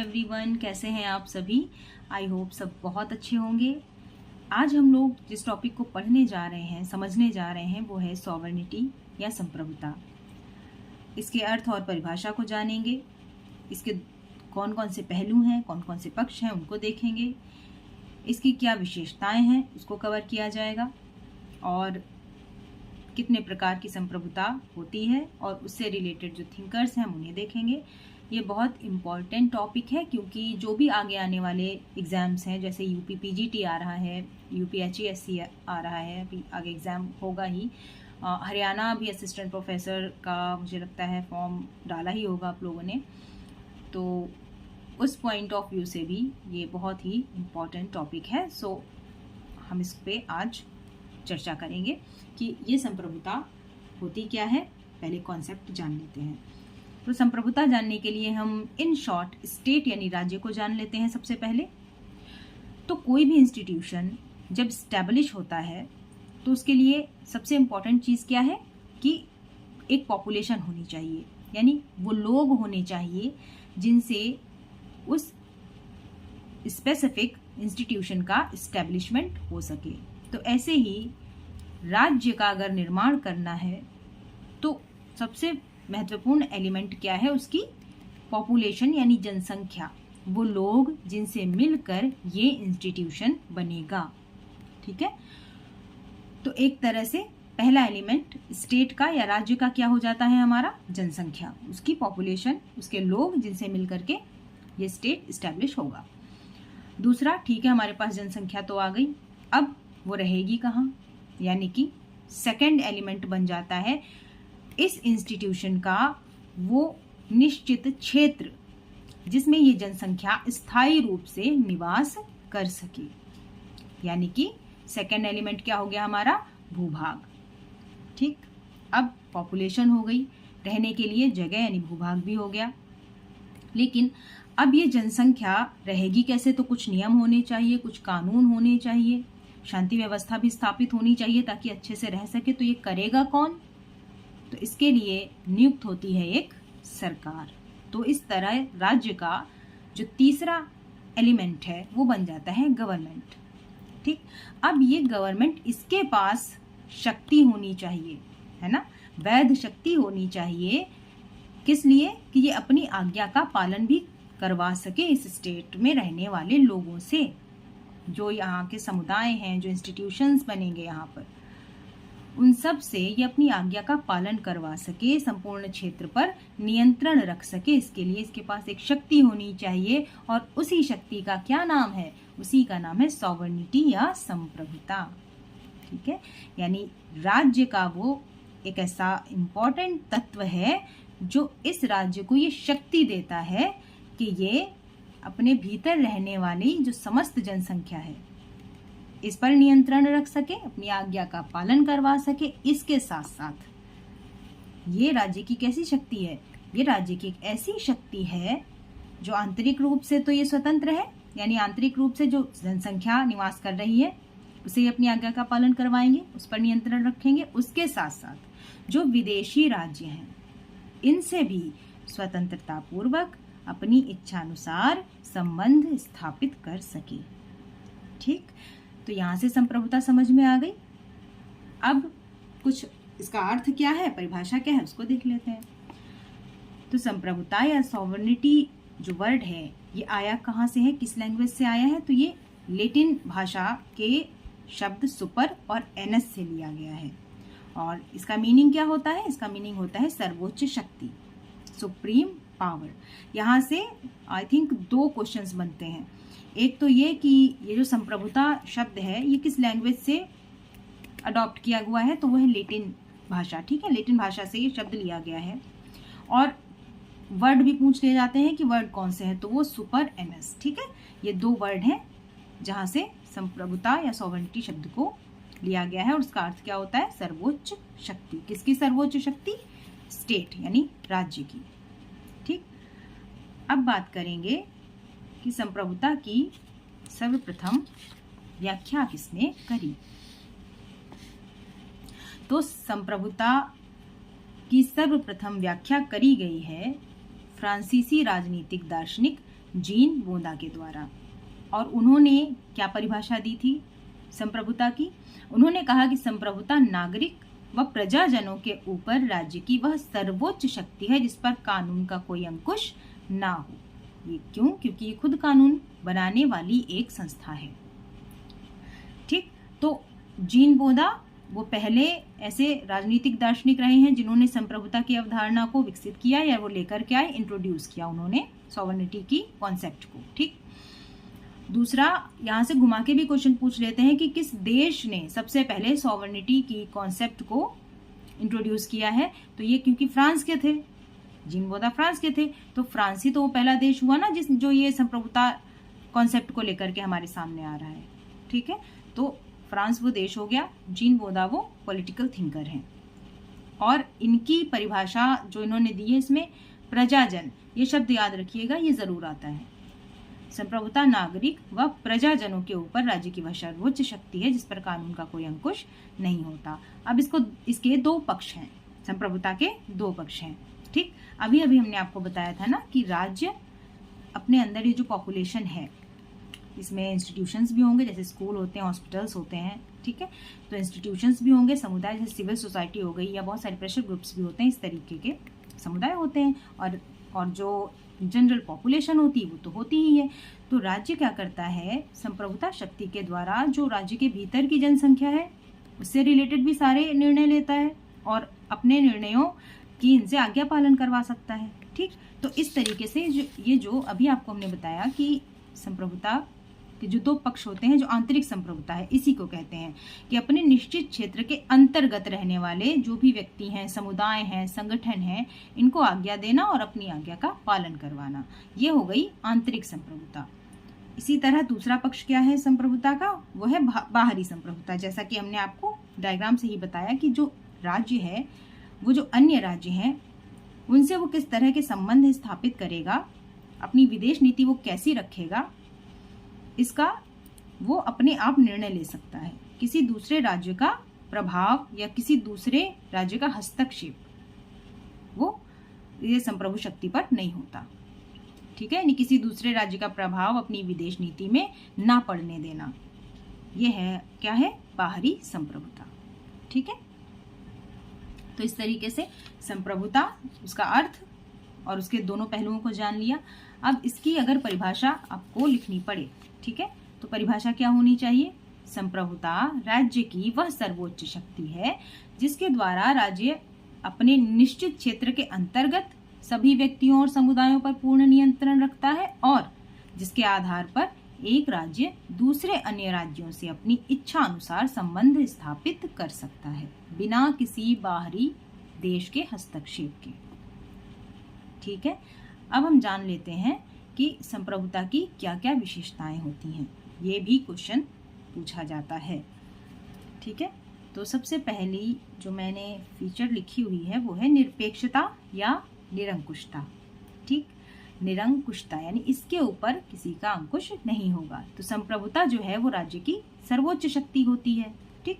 Everyone, कैसे हैं आप सभी। आई होप सब बहुत अच्छे होंगे। आज हम लोग जिस टॉपिक को पढ़ने जा रहे हैं, समझने जा रहे हैं, वो है सॉवरेनिटी या संप्रभुता। इसके अर्थ और परिभाषा को जानेंगे। इसके कौन कौन से पहलू हैं, कौन कौन से पक्ष हैं, उनको देखेंगे। इसकी क्या विशेषताएं हैं, उसको कवर किया जाएगा। और कितने प्रकार की संप्रभुता होती है और उससे रिलेटेड जो थिंकर्स हैं हम उन्हें देखेंगे। ये बहुत इम्पॉर्टेंट टॉपिक है क्योंकि जो भी आगे आने वाले एग्ज़ाम्स हैं, जैसे यूपी पीजीटी आ रहा है, यूपी एचईएससी आ रहा है, अभी आगे एग्ज़ाम होगा ही। हरियाणा भी असिस्टेंट प्रोफेसर का मुझे लगता है फॉर्म डाला ही होगा आप लोगों ने। तो उस पॉइंट ऑफ व्यू से भी ये बहुत ही इम्पॉर्टेंट टॉपिक है। सो हम इस पर आज चर्चा करेंगे कि ये संप्रभुता होती क्या है। पहले कॉन्सेप्ट जान लेते हैं। तो संप्रभुता जानने के लिए हम इन शॉर्ट स्टेट यानी राज्य को जान लेते हैं सबसे पहले। तो कोई भी इंस्टीट्यूशन जब स्टैब्लिश होता है तो उसके लिए सबसे इम्पॉर्टेंट चीज़ क्या है कि एक पॉपुलेशन होनी चाहिए, यानी वो लोग होने चाहिए जिनसे उस स्पेसिफिक इंस्टीट्यूशन का इस्टेब्लिशमेंट हो सके। तो ऐसे ही राज्य का अगर निर्माण करना है तो सबसे महत्वपूर्ण एलिमेंट क्या है, उसकी पॉपुलेशन यानी जनसंख्या, वो लोग जिनसे मिलकर ये इंस्टीट्यूशन बनेगा। ठीक है। तो एक तरह से पहला एलिमेंट स्टेट का या राज्य का क्या हो जाता है, हमारा जनसंख्या, उसकी पॉपुलेशन, उसके लोग जिनसे मिलकर के ये स्टेट इस्टेब्लिश होगा। दूसरा, ठीक है, हमारे पास जनसंख्या तो आ गई, अब वो रहेगी कहाँ, यानी कि सेकंड एलिमेंट बन जाता है इस इंस्टीट्यूशन का वो निश्चित क्षेत्र जिसमें ये जनसंख्या स्थायी रूप से निवास कर सके। यानी कि सेकंड एलिमेंट क्या हो गया हमारा, भूभाग। ठीक, अब पॉपुलेशन हो गई, रहने के लिए जगह यानी भूभाग भी हो गया। लेकिन अब ये जनसंख्या रहेगी कैसे, तो कुछ नियम होने चाहिए, कुछ कानून होने चाहिए, शांति व्यवस्था भी स्थापित होनी चाहिए ताकि अच्छे से रह सके। तो ये करेगा कौन, तो इसके लिए नियुक्त होती है एक सरकार। तो इस तरह राज्य का जो तीसरा एलिमेंट है वो बन जाता है गवर्नमेंट। ठीक, अब ये गवर्नमेंट, इसके पास शक्ति होनी चाहिए, है ना, वैध शक्ति होनी चाहिए। किस लिए, कि ये अपनी आज्ञा का पालन भी करवा सके इस स्टेट में रहने वाले लोगों से। जो यहाँ के समुदाय हैं, जो इंस्टीट्यूशंस बनेंगे यहाँ पर, उन सब से ये अपनी आज्ञा का पालन करवा सके, संपूर्ण क्षेत्र पर नियंत्रण रख सके। इसके लिए इसके पास एक शक्ति होनी चाहिए और उसी शक्ति का क्या नाम है, उसी का नाम है सॉवरेनिटी या संप्रभुता। ठीक है, यानी राज्य का वो एक ऐसा इम्पोर्टेंट तत्व है जो इस राज्य को ये शक्ति देता है कि ये अपने भीतर रहने वाली जो समस्त जनसंख्या है इस पर नियंत्रण रख सके, अपनी आज्ञा का पालन करवा सके। इसके साथ साथ ये राज्य की कैसी शक्ति है, ये राज्य की एक ऐसी शक्ति है जो आंतरिक रूप से तो ये स्वतंत्र है, यानी आंतरिक रूप से जो जनसंख्या निवास कर रही है उसे ये अपनी आज्ञा का पालन करवाएंगे, उस पर नियंत्रण रखेंगे। उसके साथ साथ जो विदेशी राज्य हैं इनसे भी स्वतंत्रता पूर्वक अपनी इच्छानुसार संबंध स्थापित कर सके। ठीक, तो यहाँ से संप्रभुता समझ में आ गई। अब कुछ इसका अर्थ क्या है, परिभाषा क्या है, उसको देख लेते हैं। तो संप्रभुता या सॉवरेनिटी जो वर्ड है ये आया कहाँ से है, किस लैंग्वेज से आया है, तो ये लैटिन भाषा के शब्द सुपर और एनस से लिया गया है। और इसका मीनिंग क्या होता है, इसका मीनिंग होता है सर्वोच्च शक्ति, सुप्रीम पावर। यहाँ से आई थिंक दो क्वेश्चंस बनते हैं। एक तो ये कि ये जो संप्रभुता शब्द है ये किस लैंग्वेज से अडॉप्ट किया हुआ है, तो वो है लैटिन भाषा। ठीक है, लैटिन भाषा से ये शब्द लिया गया है। और वर्ड भी पूछ लिए जाते हैं कि वर्ड कौन से हैं, तो वो सुपर एनस। ठीक है, ये दो वर्ड हैं जहाँ से संप्रभुता या सॉवरेनिटी शब्द को लिया गया है। और उसका अर्थ क्या होता है, सर्वोच्च शक्ति। किसकी सर्वोच्च शक्ति, स्टेट यानी राज्य की। ठीक, अब बात करेंगे कि संप्रभुता की सर्वप्रथम व्याख्या किसने करी। तो संप्रभुता की सर्वप्रथम व्याख्या करी गई है फ्रांसीसी राजनीतिक दार्शनिक जीन बोदा के द्वारा। और उन्होंने क्या परिभाषा दी थी संप्रभुता की? उन्होंने कहा कि संप्रभुता नागरिक व प्रजाजनों के ऊपर राज्य की वह सर्वोच्च शक्ति है जिस पर कानून का कोई अंकुश ना हो। ये क्यों? क्योंकि ये खुद कानून बनाने वाली एक संस्था है। ठीक, तो जीन बोदा वो पहले ऐसे राजनीतिक दार्शनिक रहे हैं जिन्होंने संप्रभुता की अवधारणा को विकसित किया या वो लेकर के आए, इंट्रोड्यूस किया उन्होंने सॉवरेनिटी की कॉन्सेप्ट को। ठीक, दूसरा, यहाँ से घुमा के भी क्वेश्चन पूछ लेते हैं कि किस देश ने सबसे पहले सॉवरेनिटी की कॉन्सेप्ट को इंट्रोड्यूस किया है? तो ये क्योंकि फ्रांस के थे, जीन बोदा फ्रांस के थे, तो फ्रांस ही तो वो पहला देश हुआ ना जो ये संप्रभुता कॉन्सेप्ट को लेकर के हमारे सामने आ रहा है। ठीक है, तो फ्रांस वो देश हो गया, जीन बोदा वो पॉलिटिकल थिंकर हैं। और इनकी परिभाषा जो इन्होंने दी है इसमें प्रजाजन, ये शब्द याद रखिएगा, ये जरूर आता है। संप्रभुता नागरिक व प्रजाजनों के ऊपर राज्य की वह सर्वोच्च शक्ति है जिस पर कानून का कोई अंकुश नहीं होता। अब इसके दो पक्ष हैं, संप्रभुता के दो पक्ष हैं। ठीक, अभी हमने आपको बताया था ना कि राज्य अपने अंदर ये जो पॉपुलेशन है इसमें इंस्टीट्यूशंस भी होंगे, जैसे स्कूल होते हैं, हॉस्पिटल्स होते हैं। ठीक है, तो इंस्टीट्यूशंस भी होंगे, समुदाय जैसे सिविल सोसाइटी हो गई या बहुत सारे प्रेशर ग्रुप्स भी होते हैं, इस तरीके के समुदाय होते हैं। और जो जनरल पॉपुलेशन होती है वो तो होती ही है। तो राज्य क्या करता है? संप्रभुता शक्ति के द्वारा जो राज्य के भीतर की जनसंख्या है उससे रिलेटेड भी सारे निर्णय लेता है और अपने निर्णयों की इनसे आज्ञा पालन करवा सकता है। ठीक, तो इस तरीके से जो अभी आपको हमने बताया कि संप्रभुता के जो दो पक्ष होते हैं, जो आंतरिक संप्रभुता है इसी को कहते हैं कि अपने निश्चित क्षेत्र के अंतर्गत रहने वाले जो भी व्यक्ति हैं, समुदाय हैं, संगठन हैं, इनको आज्ञा देना और अपनी आज्ञा का पालन करवाना, ये हो गई आंतरिक संप्रभुता। इसी तरह दूसरा पक्ष क्या है संप्रभुता का? वो है बाहरी संप्रभुता। जैसा कि हमने आपको डायग्राम से ही बताया कि जो राज्य है वो जो अन्य राज्य हैं उनसे वो किस तरह के संबंध स्थापित करेगा, अपनी विदेश नीति वो कैसी रखेगा, इसका वो अपने आप निर्णय ले सकता है। किसी दूसरे राज्य का प्रभाव या किसी दूसरे राज्य का हस्तक्षेप वो ये संप्रभु शक्ति पर नहीं होता। ठीक है, यानी किसी दूसरे राज्य का प्रभाव अपनी विदेश नीति में ना पड़ने देना, ये है क्या है? बाहरी संप्रभुता। ठीक है, तो इस तरीके से संप्रभुता, उसका अर्थ और उसके दोनों पहलुओं को जान लिया। अब इसकी अगर परिभाषा आपको लिखनी पड़े, ठीक है, तो परिभाषा क्या होनी चाहिए? संप्रभुता राज्य की वह सर्वोच्च शक्ति है जिसके द्वारा राज्य अपने निश्चित क्षेत्र के अंतर्गत सभी व्यक्तियों और समुदायों पर पूर्ण नियंत्रण रखता है और जिसके आधार पर एक राज्य दूसरे अन्य राज्यों से अपनी इच्छा अनुसार संबंध स्थापित कर सकता है बिना किसी बाहरी देश के हस्तक्षेप के। ठीक है, अब हम जान लेते हैं कि संप्रभुता की क्या क्या विशेषताएं होती हैं। ये भी क्वेश्चन पूछा जाता है। ठीक है, तो सबसे पहली जो मैंने फीचर लिखी हुई है वो है निरपेक्षता या निरंकुशता। ठीक, निरंकुशता यानी इसके ऊपर किसी का अंकुश नहीं होगा। तो संप्रभुता जो है वो राज्य की सर्वोच्च शक्ति होती है। ठीक,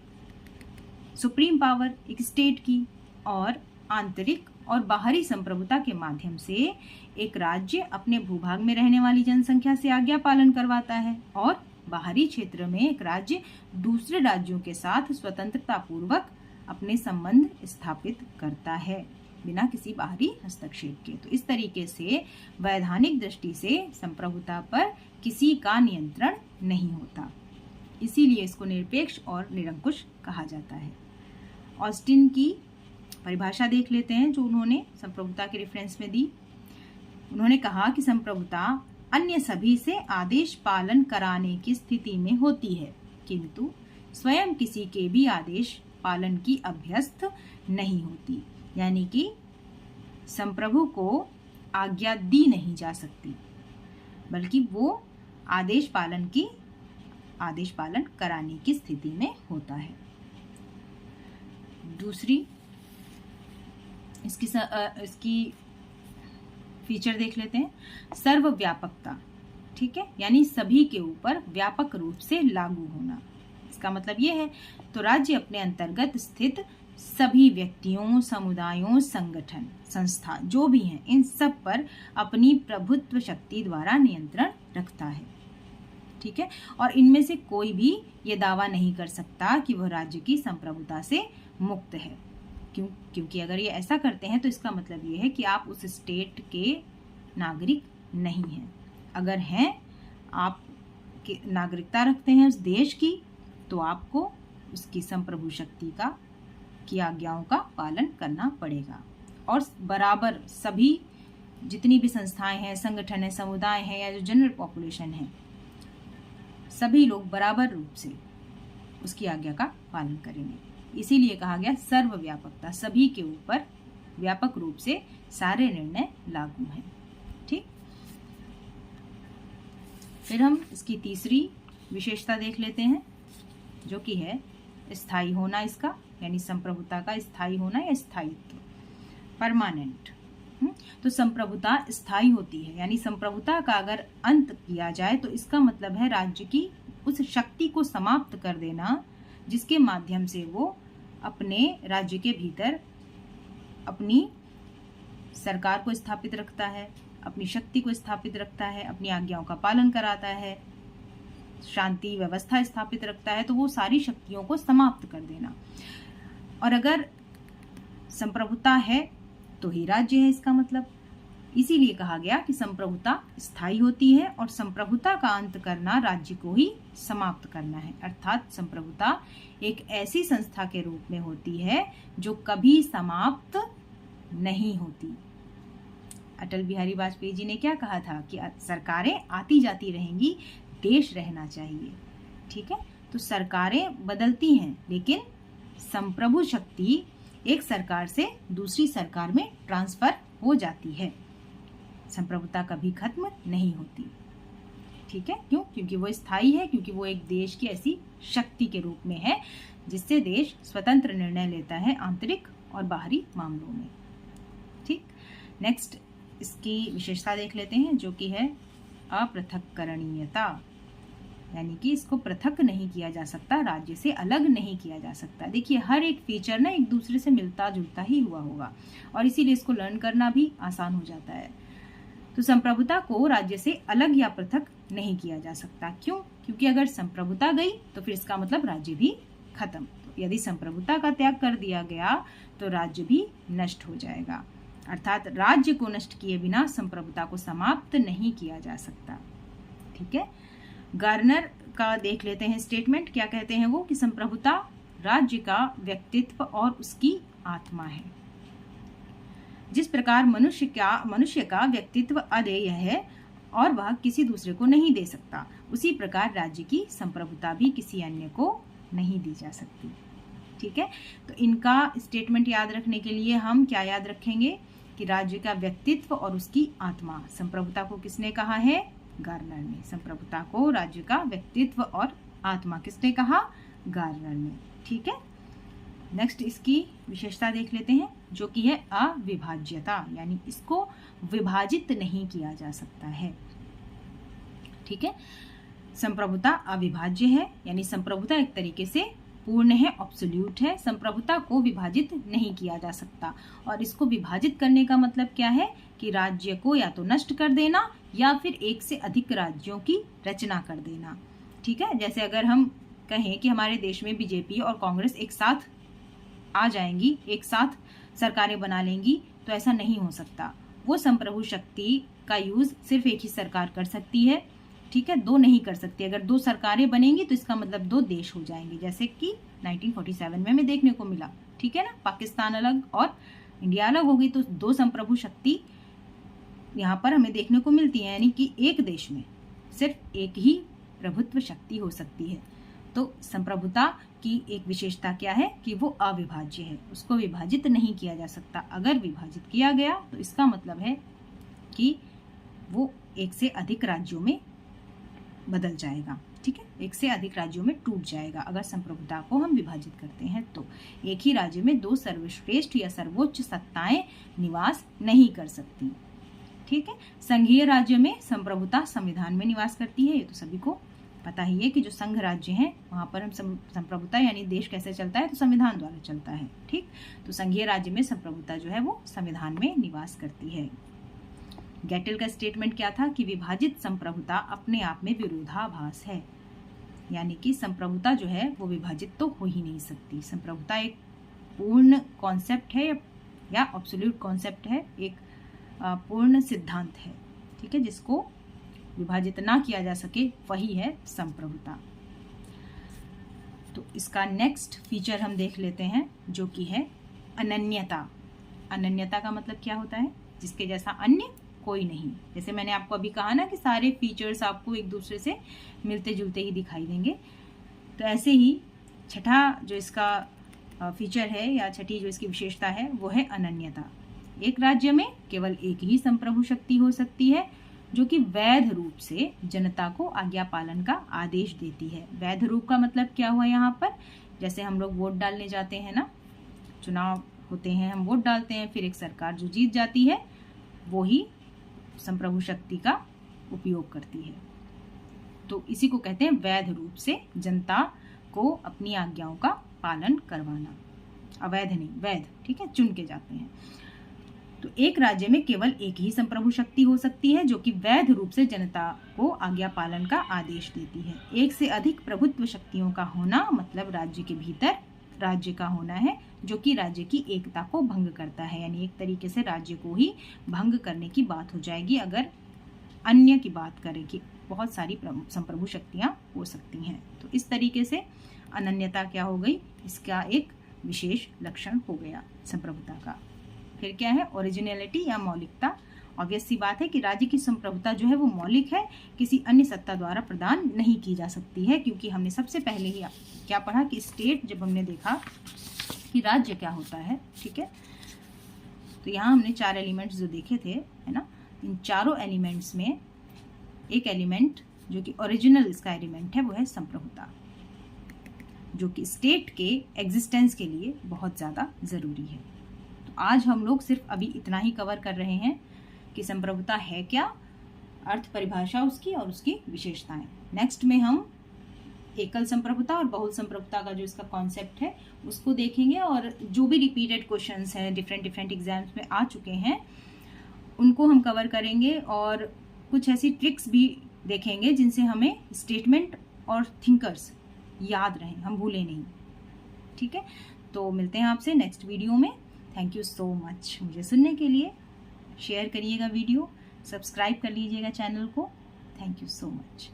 सुप्रीम पावर एक स्टेट की, और आंतरिक और बाहरी संप्रभुता के माध्यम से एक राज्य अपने भूभाग में रहने वाली जनसंख्या से आज्ञा पालन करवाता है और बाहरी क्षेत्र में एक राज्य दूसरे राज्यों के साथ स्वतंत्रता पूर्वक अपने संबंध स्थापित करता है बिना किसी बाहरी हस्तक्षेप के। तो इस तरीके से वैधानिक दृष्टि से संप्रभुता पर किसी का नियंत्रण नहीं होता, इसीलिए इसको निरपेक्ष और निरंकुश कहा जाता है। ऑस्टिन की परिभाषा देख लेते हैं जो उन्होंने संप्रभुता के रेफरेंस में दी। उन्होंने कहा कि संप्रभुता अन्य सभी से आदेश पालन कराने की स्थिति में होती है किंतु स्वयं किसी के भी आदेश पालन की अभ्यस्त नहीं होती, यानी कि संप्रभु को आज्ञा दी नहीं जा सकती बल्कि वो आदेश पालन कराने की स्थिति में होता है। दूसरी इसकी फीचर देख लेते हैं, सर्वव्यापकता। ठीक है, यानी सभी के ऊपर व्यापक रूप से लागू होना। इसका मतलब ये है तो राज्य अपने अंतर्गत स्थित सभी व्यक्तियों, समुदायों, संगठन, संस्था जो भी हैं, इन सब पर अपनी प्रभुत्व शक्ति द्वारा नियंत्रण रखता है। ठीक है, और इनमें से कोई भी ये दावा नहीं कर सकता कि वह राज्य की संप्रभुता से मुक्त है। क्योंकि अगर ये ऐसा करते हैं तो इसका मतलब ये है कि आप उस स्टेट के नागरिक नहीं हैं। अगर हैं, आप नागरिकता रखते हैं उस देश की, तो आपको उसकी संप्रभु शक्ति की आज्ञाओं का पालन करना पड़ेगा। और बराबर सभी जितनी भी संस्थाएं हैं, संगठन है, समुदाय हैं या जो जनरल पॉपुलेशन है, सभी लोग बराबर रूप से उसकी आज्ञा का पालन करेंगे। इसीलिए कहा गया सर्वव्यापकता, सभी के ऊपर व्यापक रूप से सारे निर्णय लागू हैं। ठीक, फिर हम इसकी तीसरी विशेषता देख लेते हैं, जो कि है स्थायी होना इसका, यानी संप्रभुता का स्थायी होना या स्थायित्व, परमानेंट। तो संप्रभुता स्थायी होती है, यानी संप्रभुता का अगर अंत किया जाए तो इसका मतलब है राज्य की उस शक्ति को समाप्त कर देना जिसके माध्यम से वो अपने राज्य के भीतर अपनी सरकार को स्थापित रखता है, अपनी शक्ति को स्थापित रखता है, अपनी आज्ञाओं का पालन कराता है, शांति व्यवस्था स्थापित रखता है, तो वो सारी शक्तियों को समाप्त कर देना। और अगर संप्रभुता है तो ही राज्य है, इसका मतलब। इसीलिए कहा गया कि संप्रभुता स्थायी होती है और संप्रभुता का अंत करना राज्य को ही समाप्त करना है। अर्थात संप्रभुता एक ऐसी संस्था के रूप में होती है जो कभी समाप्त नहीं होती। अटल बिहारी वाजपेयी जी ने क्या कहा था कि सरकारें आती जाती रहेंगी, देश रहना चाहिए। ठीक है, तो सरकारें बदलती हैं, लेकिन संप्रभु शक्ति एक सरकार से दूसरी सरकार में ट्रांसफर हो जाती है। संप्रभुता कभी खत्म नहीं होती। ठीक है, क्यों? क्योंकि वो स्थायी है, क्योंकि वो एक देश की ऐसी शक्ति के रूप में है जिससे देश स्वतंत्र निर्णय लेता है आंतरिक और बाहरी मामलों में। ठीक, नेक्स्ट इसकी विशेषता देख लेते हैं, जो कि है अपृथक्करणीयता, यानी कि इसको पृथक नहीं किया जा सकता, राज्य से अलग नहीं किया जा सकता। देखिए, हर एक फीचर ना एक दूसरे से मिलता जुलता ही हुआ होगा और इसीलिए इसको लर्न करना भी आसान हो जाता है। तो संप्रभुता को राज्य से अलग या पृथक नहीं किया जा सकता। क्यों? क्योंकि अगर संप्रभुता गई तो फिर इसका मतलब राज्य भी खत्म। तो यदि संप्रभुता का त्याग कर दिया गया तो राज्य भी नष्ट हो जाएगा। अर्थात राज्य को नष्ट किए बिना संप्रभुता को समाप्त नहीं किया जा सकता। ठीक है, गार्नर का देख लेते हैं स्टेटमेंट। क्या कहते हैं वो कि संप्रभुता राज्य का व्यक्तित्व और उसकी आत्मा है। जिस प्रकार मनुष्य का व्यक्तित्व अदेय है और वह किसी दूसरे को नहीं दे सकता, उसी प्रकार राज्य की संप्रभुता भी किसी अन्य को नहीं दी जा सकती। ठीक है, तो इनका स्टेटमेंट याद रखने के लिए हम क्या याद रखेंगे कि राज्य का व्यक्तित्व और उसकी आत्मा। संप्रभुता को किसने कहा है? गार्नर ने। संप्रभुता को राज्य का व्यक्तित्व और आत्मा किसने कहा? गार्नर ने। ठीक है, नेक्स्ट इसकी विशेषता देख लेते हैं, जो कि है अविभाज्यता, यानी इसको विभाजित नहीं किया जा सकता है। ठीक है, संप्रभुता अविभाज्य है, यानी संप्रभुता एक तरीके से पूर्ण है, ऑब्सोल्यूट है। संप्रभुता को विभाजित नहीं किया जा सकता और इसको विभाजित करने का मतलब क्या है कि राज्य को या तो नष्ट कर देना या फिर एक से अधिक राज्यों की रचना कर देना। ठीक है, जैसे अगर हम कहें कि हमारे देश में बीजेपी और कांग्रेस एक साथ आ जाएंगी, एक साथ सरकारें बना लेंगी, तो ऐसा नहीं हो सकता। वो संप्रभु शक्ति का यूज सिर्फ एक ही सरकार कर सकती है। ठीक है, दो नहीं कर सकती। अगर दो सरकारें बनेंगी तो इसका मतलब दो देश हो जाएंगे, जैसे कि 1947 में हमें देखने को मिला। ठीक है ना, पाकिस्तान अलग और इंडिया अलग हो गई, तो दो संप्रभु शक्ति यहाँ पर हमें देखने को मिलती है, यानी कि एक देश में सिर्फ एक ही प्रभुत्व शक्ति हो सकती है। तो संप्रभुता की एक विशेषता क्या है कि वो अविभाज्य है, उसको विभाजित नहीं किया जा सकता। अगर विभाजित किया गया तो इसका मतलब है कि वो एक से अधिक राज्यों में बदल जाएगा। ठीक है, एक से अधिक राज्यों में टूट जाएगा अगर संप्रभुता को हम विभाजित करते हैं। तो एक ही राज्य में दो सर्वश्रेष्ठ या सर्वोच्च सत्ताएं निवास नहीं कर सकती। ठीक है, संघीय राज्य में संप्रभुता संविधान में निवास करती है, ये तो सभी को पता ही है कि जो संघ राज्य हैं वहाँ पर हम संप्रभुता यानी देश कैसे चलता है, तो संविधान द्वारा चलता है। ठीक, तो संघीय राज्य में संप्रभुता जो है वो संविधान में निवास करती है। गैटेल का स्टेटमेंट क्या था कि विभाजित संप्रभुता अपने आप में विरोधाभास है, यानी कि संप्रभुता जो है वो विभाजित तो हो ही नहीं सकती। संप्रभुता एक पूर्ण कॉन्सेप्ट है या एब्सोल्यूट कॉन्सेप्ट है, एक पूर्ण सिद्धांत है। ठीक है, जिसको विभाजित ना किया जा सके वही है संप्रभुता। तो इसका नेक्स्ट फीचर हम देख लेते हैं जो कि है अनन्यता। अनन्यता का मतलब क्या होता है? जिसके जैसा अन्य कोई नहीं। जैसे मैंने आपको अभी कहा ना कि सारे फीचर्स आपको एक दूसरे से मिलते जुलते ही दिखाई देंगे, तो ऐसे ही छठा जो इसका फीचर है या छठी जो इसकी विशेषता है वो है अनन्यता। एक राज्य में केवल एक ही संप्रभु शक्ति हो सकती है जो कि वैध रूप से जनता को आज्ञा पालन का आदेश देती है। वैध रूप का मतलब क्या हुआ यहाँ पर? जैसे हम लोग वोट डालने जाते हैं ना, चुनाव होते हैं, हम वोट डालते हैं, फिर एक सरकार जो जीत जाती है वो ही संप्रभु शक्ति का उपयोग करती है। तो इसी को कहते हैं वैध रूप से जनता को अपनी आज्ञाओं का पालन करवाना। अवैध नहीं, वैध। ठीक है, चुन के जाते हैं। तो एक राज्य में केवल एक ही संप्रभु शक्ति हो सकती है जो कि वैध रूप से जनता को आज्ञा पालन का आदेश देती है। एक से अधिक प्रभुत्व शक्तियों का होना मतलब राज्य के भीतर राज्य का होना है जो कि राज्य की एकता को भंग करता है, यानी एक तरीके से राज्य को ही भंग करने की बात हो जाएगी अगर अन्य की बात करें कि बहुत सारी संप्रभु शक्तियां हो सकती हैं। तो इस तरीके से अनन्यता क्या हो गई? इसका एक विशेष लक्षण हो गया संप्रभुता का। फिर क्या है? ओरिजिनलिटी या मौलिकता। ऑब्वियस सी बात है कि राज्य की संप्रभुता जो है वो मौलिक है, किसी अन्य सत्ता द्वारा प्रदान नहीं की जा सकती है, क्योंकि हमने सबसे पहले ही क्या पढ़ा कि स्टेट, जब हमने देखा कि राज्य क्या होता है, ठीक है, तो यहाँ हमने 4 एलिमेंट्स जो देखे थे, है ना, इन चारों एलिमेंट्स में एक एलिमेंट जो कि ओरिजिनल इसका एलिमेंट है वो है संप्रभुता, जो कि स्टेट के एग्जिस्टेंस के लिए बहुत ज़्यादा ज़रूरी है। तो आज हम लोग सिर्फ अभी इतना ही कवर कर रहे हैं कि संप्रभुता है क्या, अर्थ परिभाषा उसकी और उसकी विशेषताएं। नेक्स्ट में हम एकल संप्रभुता और बहुल संप्रभुता का जो इसका कॉन्सेप्ट है उसको देखेंगे, और जो भी रिपीटेड क्वेश्चंस हैं डिफरेंट एग्जाम्स में आ चुके हैं उनको हम कवर करेंगे, और कुछ ऐसी ट्रिक्स भी देखेंगे जिनसे हमें स्टेटमेंट और थिंकर्स याद रहें, हम भूलें नहीं। ठीक है, तो मिलते हैं आपसे नेक्स्ट वीडियो में। थैंक यू सो मच मुझे सुनने के लिए। शेयर करिएगा वीडियो, सब्सक्राइब कर लीजिएगा चैनल को। Thank you so much.